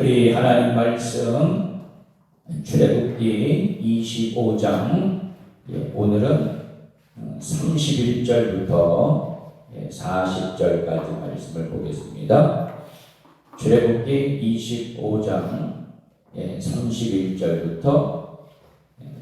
우리 하나님 말씀 출애굽기 25장 오늘은 31절부터 40절까지 말씀을 보겠습니다. 출애굽기 25장 31절부터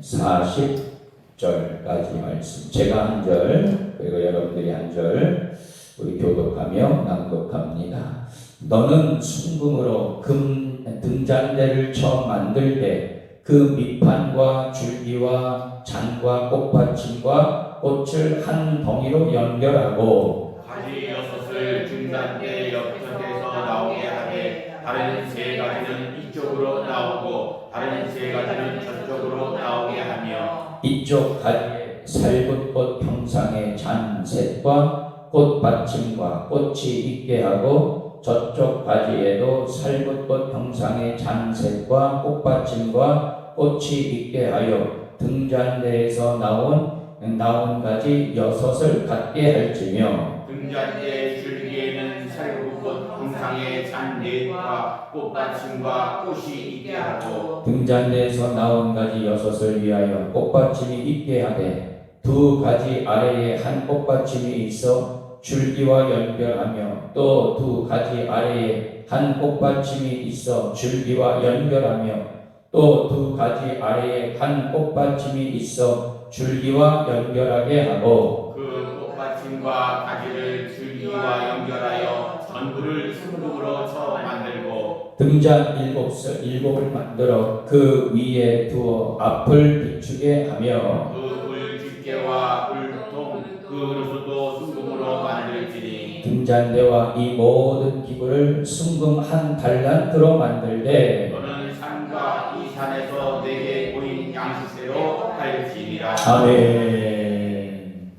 40절까지 말씀, 제가 한 절 그리고 여러분들이 한 절 우리 교독하며 낭독합니다. 너는 순금으로 금 등잔대를 처음 만들 때 그 밑판과 줄기와 잔과 꽃받침과 꽃을 한 덩이로 연결하고 가지 6을 등잔대 옆편에서 나오게 하되 다른 3가지는 이쪽으로 나오고 다른 3가지는 저쪽으로 나오게 하며 이쪽 가지에 살굿꽃 형상의 잔셋과 꽃받침과 꽃이 있게 하고 저쪽 가지에도 살굿꽃 형상의 잔셋과 꽃받침과 꽃이 있게 하여 등잔대에서 나온 가지 6을 갖게 할지며 등잔대 줄기에는 살구꽃 형상의 잔넷과 꽃받침과 꽃이 있게 하고 등잔대에서 나온 가지 6을 위하여 꽃받침이 있게 하되 2가지 아래에 한 꽃받침이 있어 줄기와 연결하며 또 2가지 아래에 한 꽃받침이 있어 줄기와 연결하며 또 2가지 아래에 한 꽃받침이 있어 줄기와 연결하게 하고 그 꽃받침과 가지를 줄기와 연결하여 전부를 순금으로 쳐 만들고 등잔 7을 만들어 그 위에 두어 앞을 비추게 하며 그 불집게와 불통 그릇도 순금으로 만들지니 등잔대와 이 모든 기구를 순금 한 달란트로 만들되 너는 산과 이 산에서 내게 보인 양식대로 할지니라. 아멘.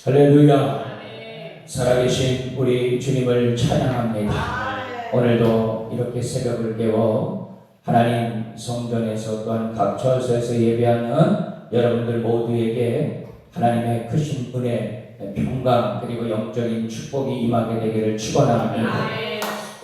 할렐루야. 살아계신 우리 주님을 찬양합니다. 오늘도 이렇게 새벽을 깨워 하나님 성전에서 또한 각 처소에서 예배하는 여러분들 모두에게 하나님의 크신 은혜, 평강 그리고 영적인 축복이 임하게 되기를 축원합니다.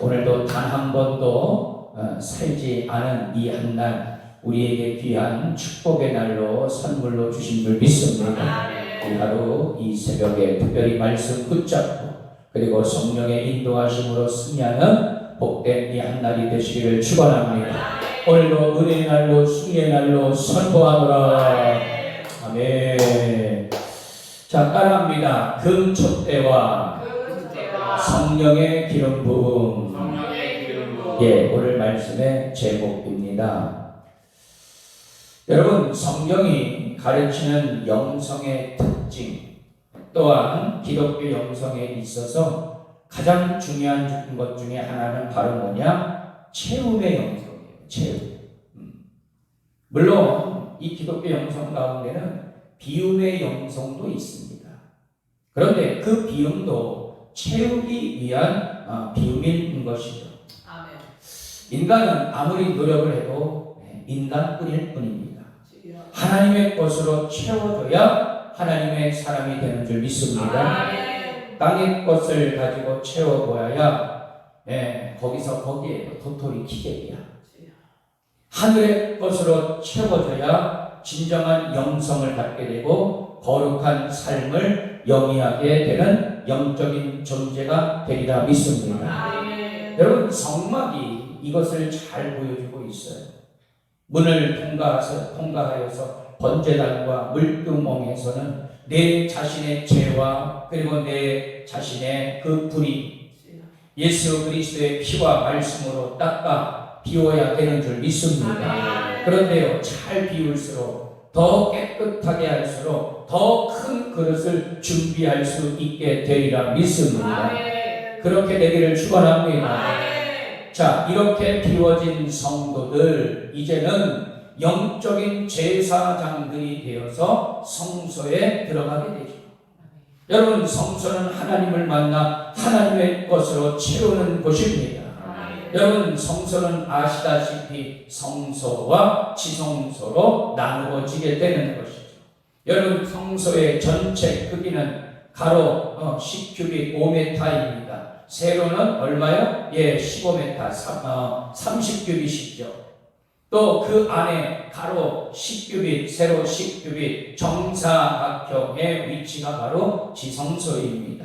오늘도 단 한 번도 살지 않은 이 한 날 우리에게 귀한 축복의 날로 선물로 주신 줄 믿습니다. 이 하루 이 새벽에 특별히 말씀 붙잡고 그리고 성령의 인도하심으로 승리하는 복된 이 한 날이 되시기를 축원합니다. 오늘도 은혜의 날로 승리의 날로 선포하노라. 아멘. 자, 따라합니다. 금촛대와 성령의 기름 부음. 오늘 말씀의 제목입니다. 여러분, 성경이 가르치는 영성의 특징 또한 기독교 영성에 있어서 가장 중요한 것 중에 하나는 바로 뭐냐? 체험의 영성이에요. 체험. 물론 이 기독교 영성 가운데는 비움의 영성도 있습니다. 그런데 그 비움도 채우기 위한 비움인 것이죠. 인간은 아무리 노력을 해도 인간뿐일 뿐입니다. 하나님의 것으로 채워줘야 하나님의 사람이 되는 줄 믿습니다. 땅의 것을 가지고 채워보아야 거기에 도토리 기계야. 하늘의 것으로 채워져야 진정한 영성을 갖게 되고 거룩한 삶을 영위하게 되는 영적인 존재가 되리라 믿습니다. 여러분, 성막이 이것을 잘 보여주고 있어요. 문을 통과하여서 번제단과 물두멍에서는 내 자신의 죄와 그리고 내 자신의 그 불이 예수 그리스도의 피와 말씀으로 닦아 비워야 되는 줄 믿습니다. 그런데요, 잘 비울수록 더 깨끗하게 할수록 더 큰 그릇을 준비할 수 있게 되리라 믿습니다. 그렇게 되기를 축원합니다. 자, 이렇게 비워진 성도들 이제는 영적인 제사장들이 되어서 성소에 들어가게 되죠. 여러분, 성소는 하나님을 만나 하나님의 것으로 채우는 곳입니다. 여러분, 성소는 아시다시피 성소와 지성소로 나누어지게 되는 것이죠. 여러분, 성소의 전체 크기는 가로 10규빗 5m입니다. 세로는 얼마요? 15m, 30규빗이죠. 또 그 안에 가로 10규빗, 세로 10규빗, 정사각형의 위치가 바로 지성소입니다.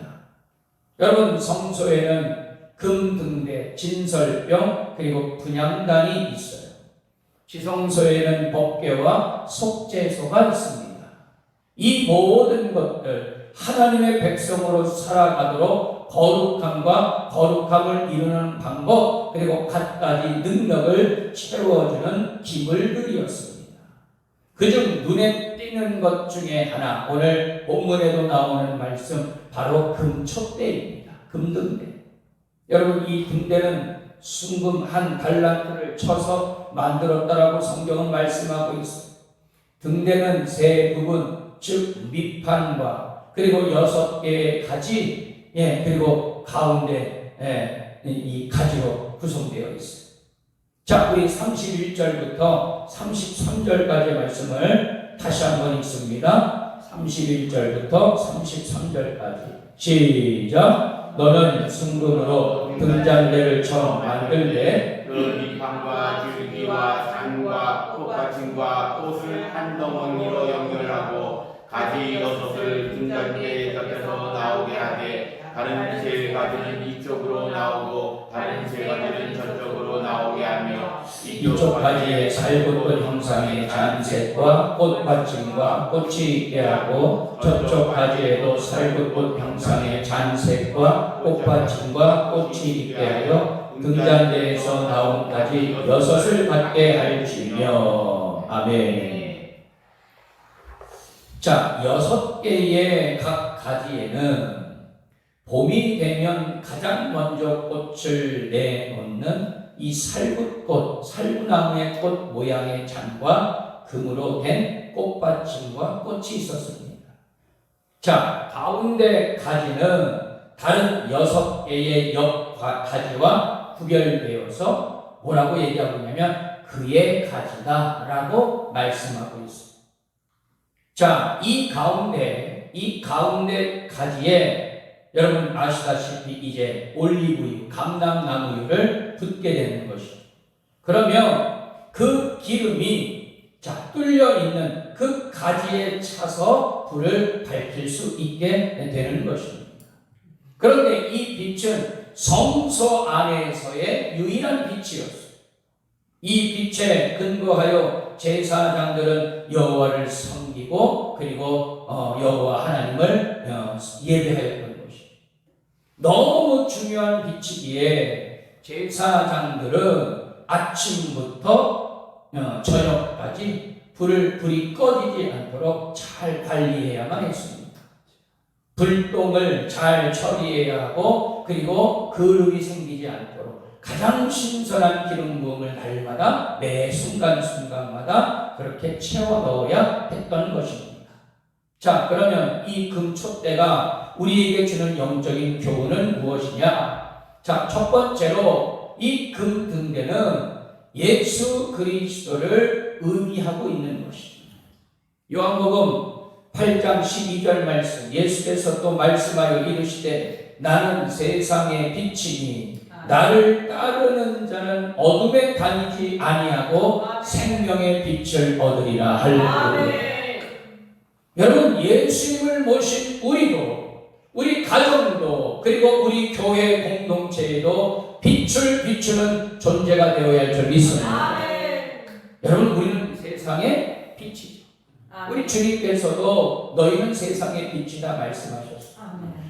여러분, 성소에는 금등대, 진설병, 그리고 분향단이 있어요. 지성소에는 법궤와 속죄소가 있습니다. 이 모든 것들, 하나님의 백성으로 살아가도록 거룩함을 이루는 방법, 그리고 갖가지 능력을 채워주는 기물들이었습니다. 그중 눈에 띄는 것 중에 하나, 오늘 본문에도 나오는 말씀, 바로 금촛대입니다. 금등대. 여러분, 이 등대는 순금 한 달란트를 쳐서 만들었다라고 성경은 말씀하고 있어요. 등대는 세 부분, 즉 밑판과 그리고 6개의 가지, 그리고 가운데 이 가지로 구성되어 있어요. 자, 우리 31절부터 33절까지의 말씀을 다시 한번 읽습니다. 31절부터 33절까지 시작. 너는 순금으로 등잔대를 처음 만들되 그 밑판과 줄기와 잔과 꽃받침과 꽃을 한 덩어리로 연결하고 가지 6을 등잔대 곁에서 나오게 하되 다른 세 가지는 이쪽으로 나오고 다른 세 가지는 저쪽으로 나오게 하며 이쪽 가지에 살구꽃 형상의 잔색과 꽃받침과 꽃이 있게 하고 저쪽 가지에도 살구꽃 형상의 잔색과 꽃받침과 꽃이 있게 하여 등잔대에서 나온 가지 6을 갖게 할지며. 아멘. 자, 6개의 각 가지에는 봄이 되면 가장 먼저 꽃을 내놓는 이 살구꽃, 살구나무의 꽃 모양의 잔과 금으로 된 꽃받침과 꽃이 있었습니다. 자, 가운데 가지는 다른 6개의 옆 가지와 구별되어서 뭐라고 얘기하고 있냐면 그의 가지다 라고 말씀하고 있습니다. 자, 이 가운데 가지에 여러분 아시다시피 이제 올리브유, 감람나무유를 붓게 되는 것이죠. 그러면 그 기름이 뚫려 있는 그 가지에 차서 불을 밝힐 수 있게 되는 것입니다. 그런데 이 빛은 성소 안에서의 유일한 빛이었어요. 이 빛에 근거하여 제사장들은 여호와를 섬기고 그리고 여호와 하나님을 예배하였던 것이죠. 너무 중요한 빛이기에 제사장들은 아침부터 저녁까지 불이 꺼지지 않도록 잘 관리해야만 했습니다. 불똥을 잘 처리해야 하고 그리고 그룹이 생기지 않도록 가장 신선한 기름 부음을 날마다 매 순간순간마다 그렇게 채워 넣어야 했던 것입니다. 자, 그러면 이 금촛대가 우리에게 주는 영적인 교훈은 무엇이냐? 자, 첫 번째로 이 금등대는 예수 그리스도를 의미하고 있는 것입니다. 요한복음 8장 12절 말씀, 예수께서 또 말씀하여 이르시되 나는 세상의 빛이니 나를 따르는 자는 어둠에 다니지 아니하고 생명의 빛을 얻으리라. 할렐루야. 여러분, 예수님을 모신 우리도, 우리 가정도, 그리고 우리 교회 공동체에도 빛을 비추는 존재가 되어야 할 줄 믿습니다. 여러분, 우리는 세상의 빛이죠. 우리 주님께서도 너희는 세상의 빛이다 말씀하셨습니다.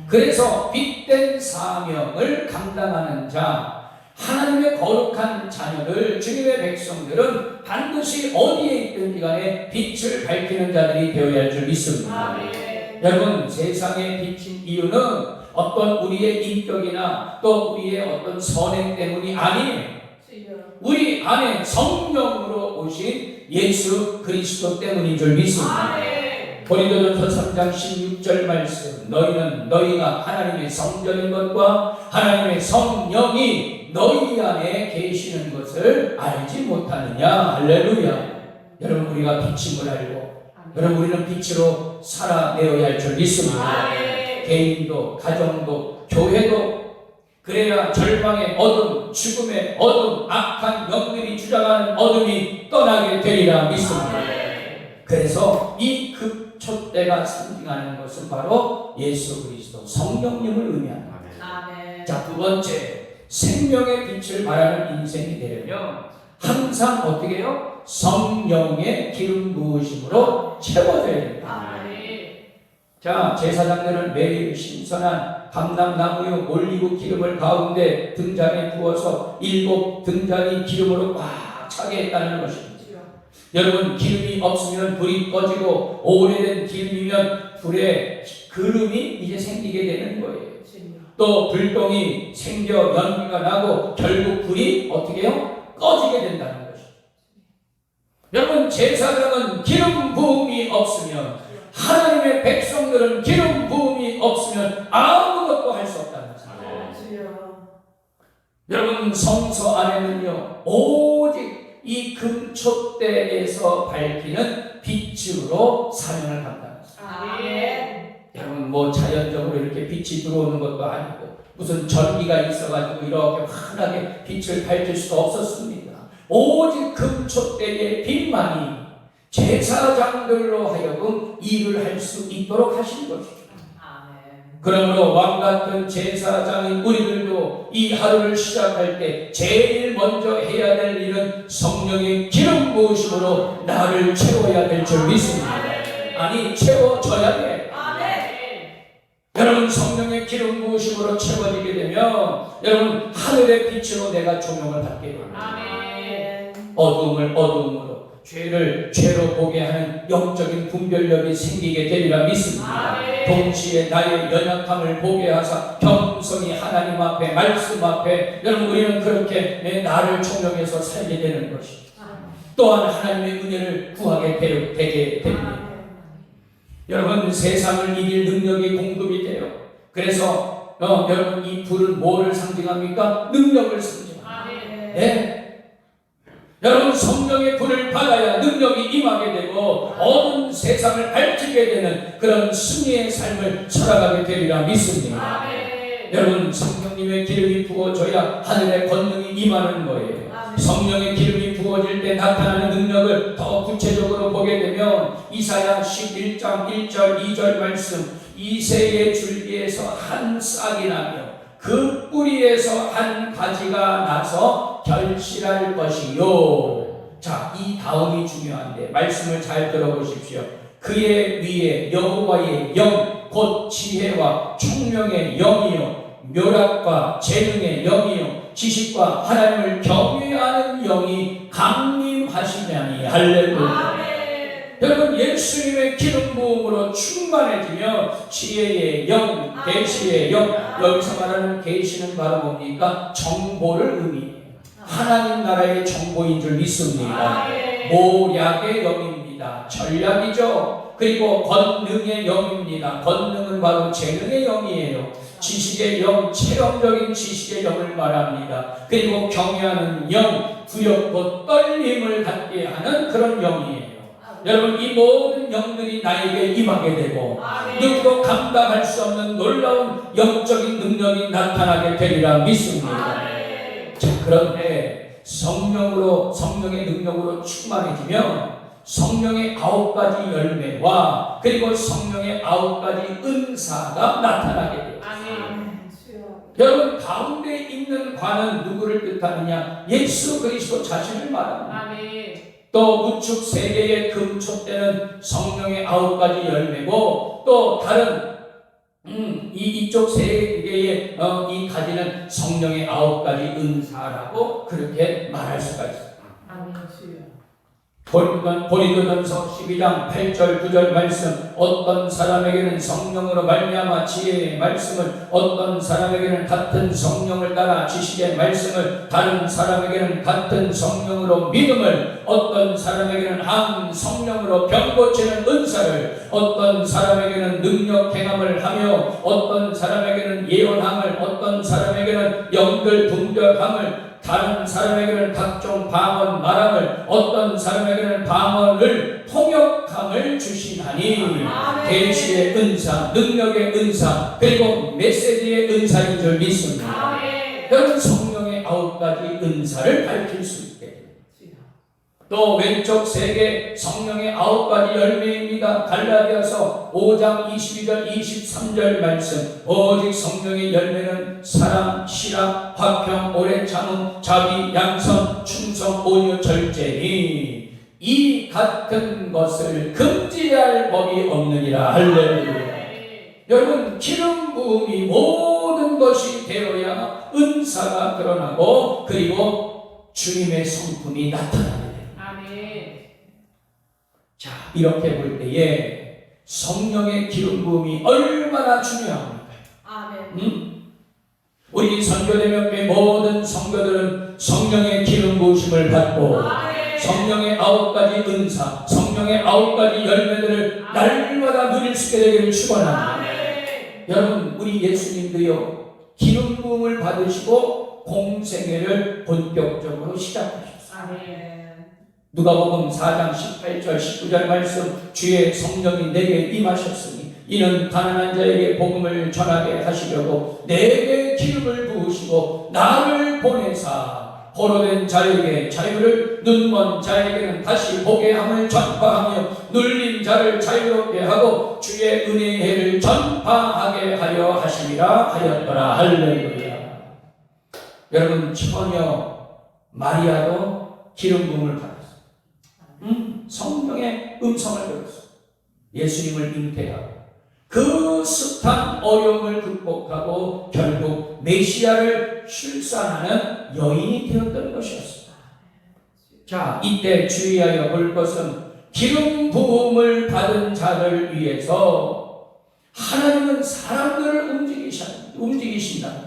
그래서 빛된 사명을 감당하는 자, 하나님의 거룩한 자녀들, 주님의 백성들은 반드시 어디에 있든지 간에 빛을 밝히는 자들이 되어야 할 줄 믿습니다. 여러분, 세상에 비친 이유는 어떤 우리의 인격이나 또 우리의 어떤 선행 때문이 아니에요. 우리 안에 성령으로 오신 예수 그리스도 때문인 줄 믿습니다. 고린도전서 3장 16절 말씀, 너희가 하나님의 성전인 것과 하나님의 성령이 너희 안에 계시는 것을 알지 못하느냐. 할렐루야. 여러분, 우리가 빛임을 알고 여러분, 우리는 빛으로 살아내어야 할 줄 믿습니다. 개인도, 가정도, 교회도, 그래야 절망의 어둠, 죽음의 어둠, 악한 영들이 주장하는 어둠이 떠나게 되리라 믿습니다. 그래서 이 급초 때가 상징하는 것은 바로 예수 그리스도 성령님을 의미합니다. 자, 두 번째, 생명의 빛을 발하는 인생이 되려면 항상 어떻게 해요? 성령의 기름 부으심으로 채워져야 됩니다. 자, 제사장들은 매일 신선한 감람나무의 올리브 기름을 가운데 등잔에 부어서 7 등잔이 기름으로 꽉 차게 했다는 것입니다. 여러분, 기름이 없으면 불이 꺼지고 오래된 기름이면 불에 그름이 이제 생기게 되는 거예요. 또 불똥이 생겨 연기가 나고 결국 불이 어떻게 해요? 꺼지게 된다는 것입니다. 여러분, 제사장은 기름 부음이 없으면, 하나님의 백성들은 기름 부음이 없으면 아무것도 할 수 없다는 것입니다. 여러분, 성서 안에는요 오직 이 금초대에서 밝히는 빛으로 사명을 감당합니다. 여러분, 뭐 자연적으로 이렇게 빛이 들어오는 것도 아니고 무슨 전기가 있어가지고 이렇게 환하게 빛을 밝힐 수도 없었습니다. 오직 금초대의 빛만이 제사장들로 하여금 일을 할 수 있도록 하신 것이죠. 그러므로 왕같은 제사장인 우리들도 이 하루를 시작할 때 제일 먼저 해야 될 일은 성령의 기름 부으심으로 나를 채워야 될 줄 믿습니다. 아니, 채워져야 돼. 여러분, 성령의 기름 부으심으로 채워지게 되면 여러분, 하늘의 빛으로 내가 조명을 받게 됩니다. 어둠을 어둠으로, 죄를 죄로 보게 하는 영적인 분별력이 생기게 되리라 믿습니다. 동시에 나의 연약함을 보게 하사 겸손히 하나님 앞에, 말씀 앞에 여러분, 우리는 그렇게 나를 총명해서 살게 되는 것입니다. 또한 하나님의 은혜를 구하게 되게 됩니다. 여러분, 세상을 이길 능력이 공급이 돼요. 그래서 여러분, 이 불은 뭐를 상징합니까? 능력을 상징합니다. 네? 여러분, 성령의 불을 받아야 능력이 임하게 되고 어두운 세상을 밝히게 되는 그런 승리의 삶을 살아가게 되리라 믿습니다. 여러분, 성령님의 기름이 부어져야 하늘의 권능이 임하는 거예요. 성령의 기름이 부어질 때 나타나는 능력을 더 구체적으로 보게 되면 이사야 11장 1절 2절 말씀, 이새의 줄기에서 한 싹이 나며 그 뿌리에서 한 가지가 나서 결실할 것이요. 자, 이 다음이 중요한데 말씀을 잘 들어보십시오. 그의 위에 여호와의 영, 곧 지혜와 총명의 영이요, 묘락과 재능의 영이요, 지식과 하나님을 경외하는 영이 강림하시냐니. 할렐루야. 여러분, 예수님의 기름 부음으로 충만해지며 지혜의 영, 계시의 영, 여기서 말하는 계시는 바로 뭡니까? 정보를 의미해요. 하나님 나라의 정보인 줄 믿습니다. 모략의 영입니다. 전략이죠. 그리고 권능의 영입니다. 권능은 바로 재능의 영이에요. 지식의 영, 체험적인 지식의 영을 말합니다. 그리고 경외하는 영, 두렵고 떨림을 갖게 하는 그런 영이에요. 여러분, 이 모든 영들이 나에게 임하게 되고 누구도 감당할 수 없는 놀라운 영적인 능력이 나타나게 되리라 믿습니다. 자, 그런데 성령의 능력으로 충만해지면 성령의 9가지 열매와 그리고 성령의 9가지 은사가 나타나게 돼요. 여러분, 가운데 있는 관은 누구를 뜻하느냐? 예수 그리스도 자신을 말합니다. 또 우측 3개의 금초대는 성령의 9가지 열매고, 또 다른 이쪽 3개의 이 가지는 성령의 9가지 은사라고 그렇게 말할 수가 있습니다. 고린도전서 12장 8절 9절 말씀, 어떤 사람에게는 성령으로 말미암아 지혜의 말씀을, 어떤 사람에게는 같은 성령을 따라 지식의 말씀을, 다른 사람에게는 같은 성령으로 믿음을, 어떤 사람에게는 한 성령으로 병 고치는 은사를, 어떤 사람에게는 능력 행함을 하며, 어떤 사람에게는 예언함을, 어떤 사람에게는 영들 분별함을, 다른 사람에게는 각종 방언 말함을, 어떤 사람에게는 방언을 통역함을 주시나니. 계시의 은사, 능력의 은사, 그리고 메시지의 은사인 줄 믿습니다. 여러분 성령의 9가지 은사를 밝힐 수 있게 됩니다. 또 왼쪽 세계 성령의 9가지 열매입니다. 갈라디아서 5장 22절 23절 말씀. 오직 성령의 열매는 사랑, 실학, 화평, 오래 참음, 자비, 양선, 충성, 온유, 절제니 이 같은 것을 금지할 법이 없느니라. 할렐루야. 여러분 기름 부음이 모든 것이 되어야 은사가 드러나고 그리고 주님의 성품이 나타나게 됩니다. 자, 이렇게 볼 때에 성령의 기름 부음이 얼마나 중요합니까? 우리 선교대명교회 모든 성도들은 성령의 기름 부으심을 받고 성령의 9가지 은사, 성령의 9가지 열매들을 날마다 누릴 수 있게 되기를 축원합니다. 여러분 우리 예수님도요 기름 부음을 받으시고 공생애를 본격적으로 시작하셨어요. 누가복음 4장 18절 19절 말씀. 주의 성령이 내게 임하셨으니 이는 가난한 자에게 복음을 전하게 하시려고 내게 기름을 부으시고 나를 보내사 포로된 자에게 자유를, 눈먼 자에게는 다시 보게 함을 전파하며 눌린 자를 자유롭게 하고 주의 은혜의 해를 전파하게 하려 하심이라 하였더라. 할렐루야. 여러분 처녀 마리아도 기름 부음을 받았어요. 성령의 음성을 들었어요. 예수님을 잉태하고 그 숱한 어려움을 극복하고 결국 메시아를 출산하는 여인이 되었던 것이었습니다. 자, 이때 주의하여 볼 것은 기름 부음을 받은 자를 위해서 하나님은 사람들을 움직이신다.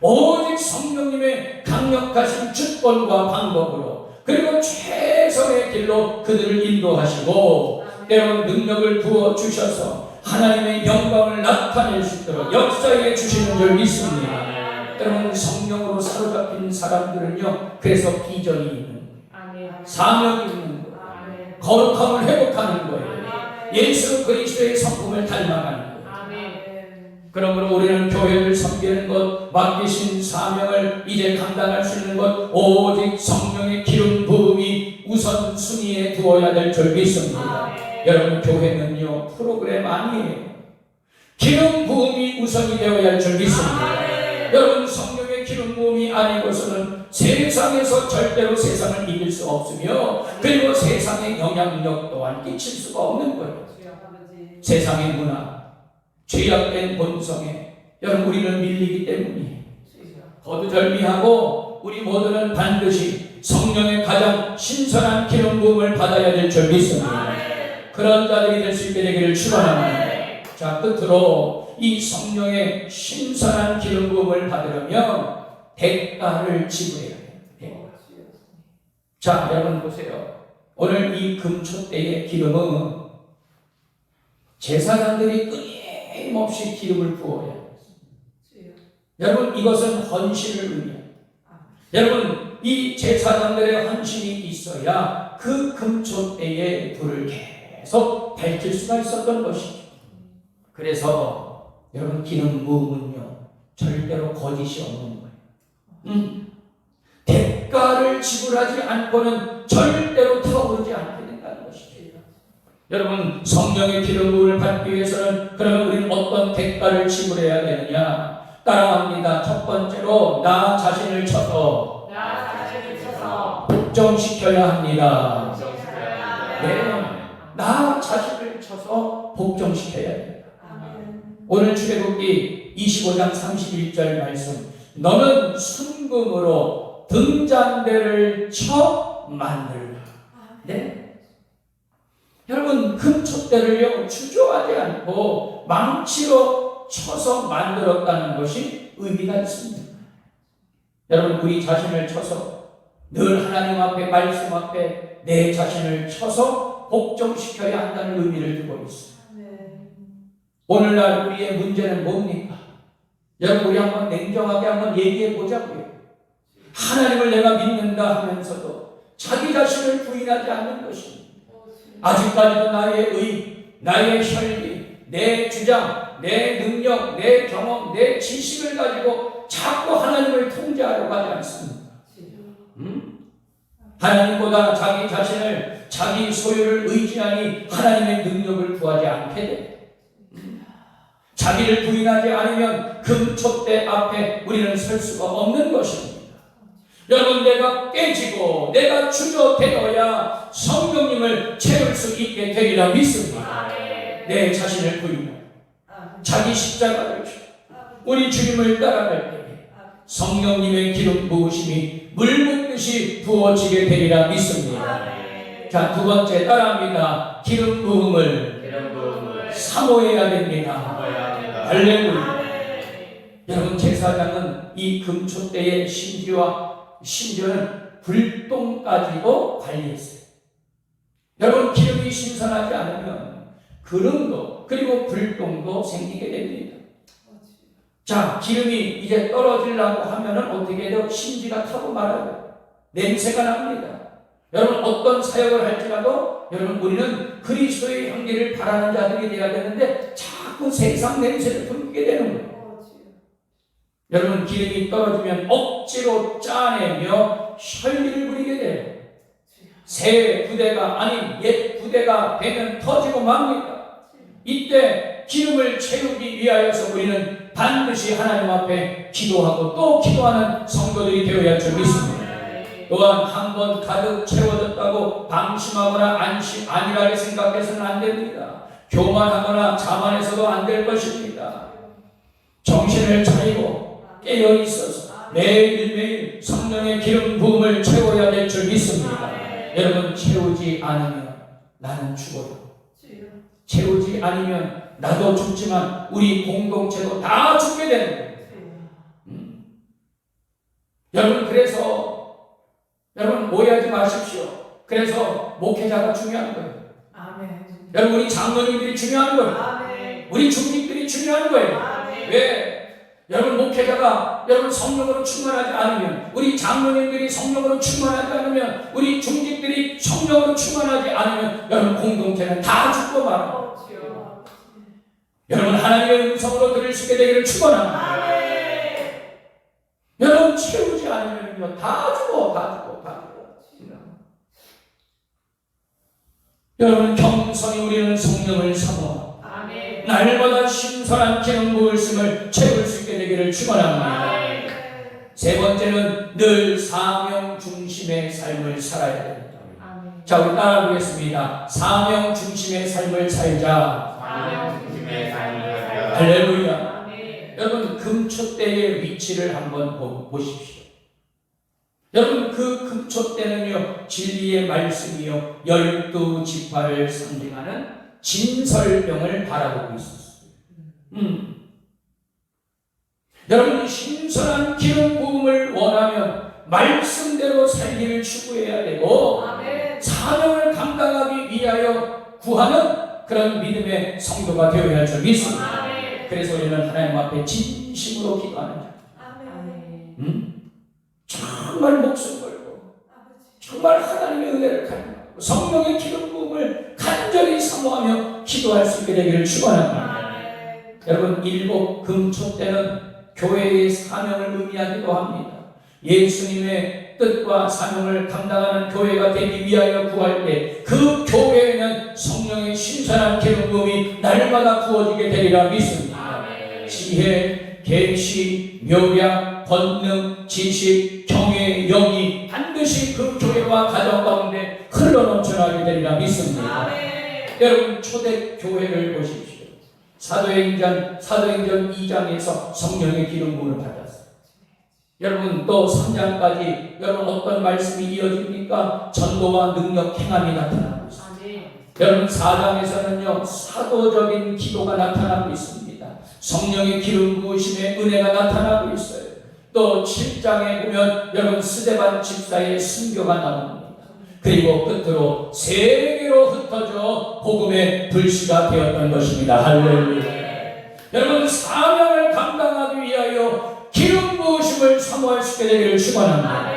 오직 성령님의 강력하신 주권과 방법으로 그리고 최선의 길로 그들을 인도하시고 때론 능력을 부어주셔서 하나님의 영광을 나타낼 수 있도록 역사에 주시는 줄 믿습니다. 때론 성령으로 사로잡힌 사람들은요 그래서 비전이 있는 거예요. 사명이 있는 거예요. 거룩함을 회복하는 거예요. 예수 그리스도의 성품을 닮아가는 거예요. 그러므로 우리는 교회를 섬기는 것, 맡기신 사명을 이제 감당할 수 있는 것 오직 성령의 기름 부음이 우선순위에 두어야 될 줄 믿습니다. 여러분 교회는요 프로그램 아니에요. 기름 부음이 우선이 되어야 할 줄 믿습니다. 여러분 성령의 기름 부음이 아니고서는 세상에서 절대로 세상을 이길 수 없으며 그리고 세상의 영향력 또한 끼칠 수가 없는 거예요. 세상의 문화, 죄악된 본성에 여러분 우리는 밀리기 때문이에요. 거두절미하고 우리 모두는 반드시 성령의 가장 신선한 기름 부음을 받아야 될 줄 믿습니다. 그런 자들이 될 수 있게 되기를 축원합니다. 자, 끝으로 이 성령의 신선한 기름 부음을 받으려면 대가를 지불해야 돼요. 자, 여러분 보세요. 오늘 이 금초대의 기름은 제사장들이 끊임없이 기름을 부어야 해요. 여러분 이것은 헌신을 의미합니다. 여러분 이 제사장들의 헌신이 있어야 그 금초대의 불을 계속 밝힐 수가 있었던 것이죠. 그래서 여러분 기름 부음은요 절대로 거짓이 없는 거예요. 대가를 지불하지 않고는 절대로 타오르지 않게 된다는 것이죠. 여러분 성령의 기름 부음을 받기 위해서는 그러면 우리는 어떤 대가를 지불해야 되느냐? 따라합니다. 첫 번째로 나 자신을 쳐서 복종시켜야 합니다. 네, 나 자신을 쳐서 복종시켜야 됩니다. 오늘 출애굽기 25장 31절 말씀. 너는 순금으로 등잔대를 쳐 만들라. 네. 여러분 금촛대를요 주저하지 않고 망치로 쳐서 만들었다는 것이 의미가 있습니다. 여러분 우리 자신을 쳐서 늘 하나님 앞에 말씀 앞에 내 자신을 쳐서 복종시켜야 한다는 의미를 두고 있습니다. 오늘날 우리의 문제는 뭡니까? 여러분 우리 한번 냉정하게 한번 얘기해 보자고요. 하나님을 내가 믿는다 하면서도 자기 자신을 부인하지 않는 것입니다. 아직까지도 나의 의, 나의 혈기, 내 주장, 내 능력, 내 경험, 내 지식을 가지고 자꾸 하나님을 통제하려고 하지 않습니다. 하나님보다 자기 자신을, 자기 소유를 의지하니 하나님의 능력을 구하지 않게 돼. 자기를 부인하지 않으면 금촛대 앞에 우리는 설 수가 없는 것입니다. 여러분, 내가 깨지고 내가 주저되어야 성령님을 채울 수 있게 되리라 믿습니다. 내 자신을 부인하고 자기 십자가를 지고 우리 주님을 따라갈 때 성령님의 기름 부으심이 물 붓듯이 부어지게 되리라 믿습니다. 자, 두 번째 따라합니다. 기름 부음을 사모해야 됩니다. 할렐루야. 여러분, 제사장은 이 금초대의 심지어는 불똥까지도 관리했어요. 여러분, 기름이 신선하지 않으면 그름도 그리고 불똥도 생기게 됩니다. 자, 기름이 이제 떨어지려고 하면은 어떻게 해요? 심지가 타고 말아요. 냄새가 납니다. 여러분, 어떤 사역을 할지라도 여러분, 우리는 그리스도의 향기를 바라는 자들이 되어야 되는데 자꾸 세상 냄새를 풍기게 되는 거예요. 여러분, 기름이 떨어지면 억지로 짜내며 혈기를 부리게 돼요. 새 부대가 아닌 옛 부대가 되면 터지고 맙니다. 이때 기름을 채우기 위하여서 우리는 반드시 하나님 앞에 기도하고 또 기도하는 성도들이 되어야 할 줄 믿습니다. 또한 한 번 가득 채워졌다고 방심하거나 안일하게 생각해서는 안 됩니다. 교만하거나 자만해서도 안 될 것입니다. 정신을 차리고 깨어 있어서 매일매일 성령의 기름 부음을 채워야 될 줄 믿습니다. 여러분, 채우지 않으면 나는 죽어요. 채우지 않으면 나도 죽지만 우리 공동체도 다 죽게 되는 거예요. 여러분, 그래서 여러분 오해하지 마십시오. 그래서 목회자가 중요한 거예요. 여러분, 우리 장로님들이 중요한 거예요. 우리 중직들이 중요한 거예요. 왜? 여러분, 목회자가 여러분 성령으로 충만하지 않으면, 우리 장로님들이 성령으로 충만하지 않으면, 우리 중직들이 성령으로 충만하지 않으면 여러분 공동체는 다 죽고 말아요. 여러분, 하나님의 음성으로 들을 수 있게 되기를 축원합니다. 여러분, 채우지 않으면요 다 죽어. 여러분, 겸손히 우리는 성령을 사모하고 날마다 신선한 기름 부으심을 채울 수 있게 되기를 축원합니다. 세 번째는 늘 사명 중심의 삶을 살아야 됩니다. 자, 우리 따라 보겠습니다. 사명 중심의 삶을 살자. 할렐루야. 여러분, 금초대의 위치를 한번 보십시오. 여러분, 그 금초대는요 진리의 말씀이요 12지파를 상징하는 진설병을 바라보고 있었어요. 여러분, 신선한 기름 부음을 원하면 말씀대로 살기를 추구해야 되고 사명을 감당하기 위하여 구하는 그런 믿음의 성도가 되어야 할 줄 믿습니다. 그래서 우리는 하나님 앞에 진심으로 기도하는 자. 정말 목숨 걸고 정말 하나님의 은혜를 간구하고 성령의 기름 부음을 간절히 사모하며 기도할 수 있게 되기를 축원합니다. 여러분, 일곱 금초대는 교회의 사명을 의미하기도 합니다. 예수님의 뜻과 사명을 감당하는 교회가 되기 위하여 구할 때 그 교회에는 성령의 신선한 기름 부음이 날마다 부어지게 되리라 믿습니다. 지혜, 계시, 묘약, 권능, 지식, 경외, 영이 반드시 그 교회와 가정 가운데 흘러넘쳐나게 되리라 믿습니다. 여러분, 초대 교회를 보십시오. 사도행전 2장에서 성령의 기름 부음을 받았어요. 여러분, 또 3장까지 여러분 어떤 말씀이 이어집니까? 전도와 능력 행함이 나타나고 있습니다. 여러분, 4장에서는요 사도적인 기도가 나타나고 있습니다. 성령의 기름 부으심의 은혜가 나타나고 있어요. 또 7장에 보면 여러분 스데반 집사의 순교가 나옵니다. 그리고 끝으로 세계로 흩어져 복음의 불씨가 되었던 것입니다. 할렐루야. 여러분, 사명을 감당하기 위하여 기름 부으심을 사모할 수 있게 되기를 축원합니다.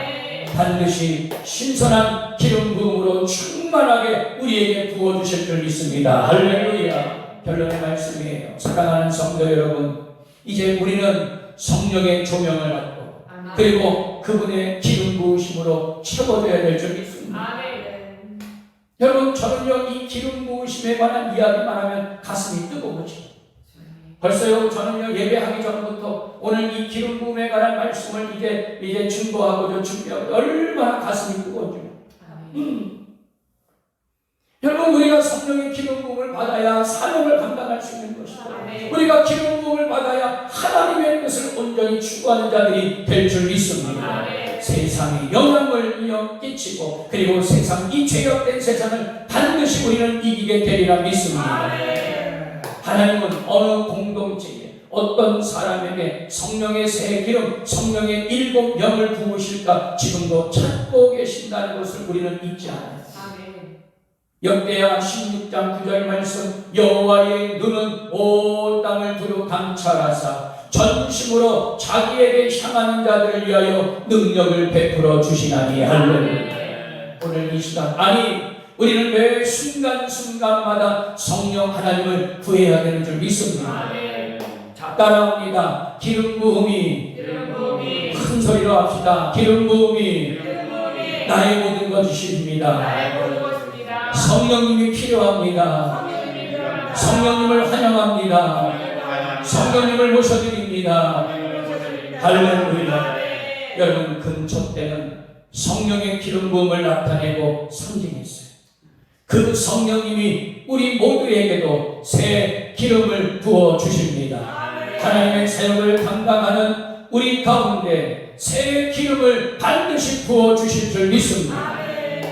반드시 신선한 기름 부음으로 충만하게 우리에게 부어주실 줄 믿습니다. 할렐루야. 결론의 말씀이에요. 사랑하는 성도 여러분, 이제 우리는 성령의 조명을 받고 아멘. 그리고 그분의 기름 부으심으로 채워져야 될 줄 믿습니다. 아멘. 여러분, 저는요, 이 기름 부으심에 관한 이야기만 하면 가슴이 뜨거워져요. 벌써요, 저는요, 예배하기 전부터 오늘 이 기름 부음에 관한 말씀을 이제 준비하고 준비하고 얼마나 가슴이 뜨거워져요. 여러분, 우리가 성령의 기름 부음을 받아야 사명을 감당할 수 있는 것이고, 아멘. 우리가 기름 부음을 받아야 하나님의 뜻을 온전히 추구하는 자들이 될 줄 믿습니다. 아멘. 세상에 영향을 끼치고 그리고 세상 이 죄악된 세상을 반드시 우리는 이기게 되리라 믿습니다. 아멘. 하나님은 어느 공동체에 어떤 사람에게 성령의 새 기름, 성령의 7영을 부으실까 지금도 찾고 계신다는 것을 우리는 잊지 않아요. 아멘. 역대하 16장 9절 말씀, 여호와의 눈은 온 땅을 두루 감찰하사 전심으로 자기에게 향하는 자들을 위하여 능력을 베풀어 주시나니. 할렐루야. 오늘 이 시간, 아니 우리는 매 순간순간마다 성령 하나님을 구해야 되는 줄 믿습니다. 아멘. 자, 따라옵니다. 기름 부음이, 기름 부음이, 큰 소리로 합시다. 기름 부음이 기름 부음이 나의 모든 것이십니다. 나의 모든 것입니다. 성령님이 필요합니다. 성령님이 필요합니다. 성령님을 환영합니다. 성령님을 모셔드립니다. 할렐루야. 여러분, 근초 때는 성령의 기름 부음을 나타내고 상징했어요. 그 성령님이 우리 모두에게도 새 기름을 부어 주십니다. 하나님의 사역을 감당하는 우리 가운데 새 기름을 반드시 부어 주실 줄 믿습니다.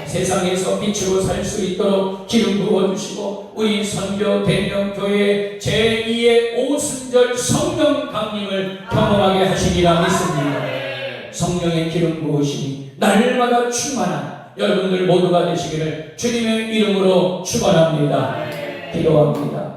세상에서 빛으로 살 수 있도록 기름 부어주시고 우리 선교 대명교회 제2의 오순절 성령 강림을 경험하게 하시리라 믿습니다. 성령의 기름 부으심이 날마다 충만한 여러분들 모두가 되시기를 주님의 이름으로 축원합니다. 기도합니다.